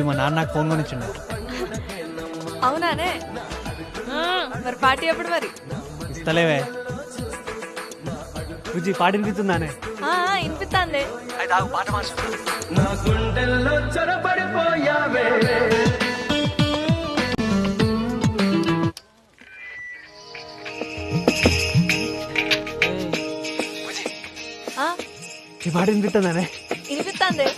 మా నాన్న నాకు ఫోన్ కొనిచ్చిండు. అవునానే? మరి పార్టీ ఎప్పుడు మరి? ఇస్తలేవే. బుజ్జి పాట వినిపిస్తుందానే? వినిపిస్తాందే. అయితే ఆగు, పాట మార్చుతా. నా గుండెల్లో చొరబడిపోయావే. ఈ పాట వినిపిస్తుందానే? వినిపిస్తాందే.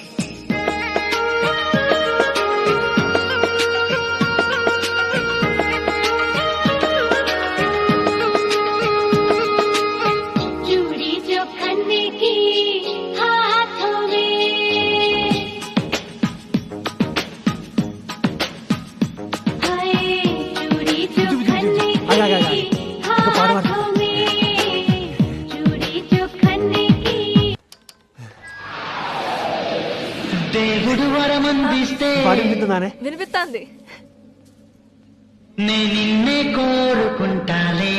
దేవుడు వరమందిస్తే వినిపిస్తాంది. నే నిన్నే కోరుకుంటాలే.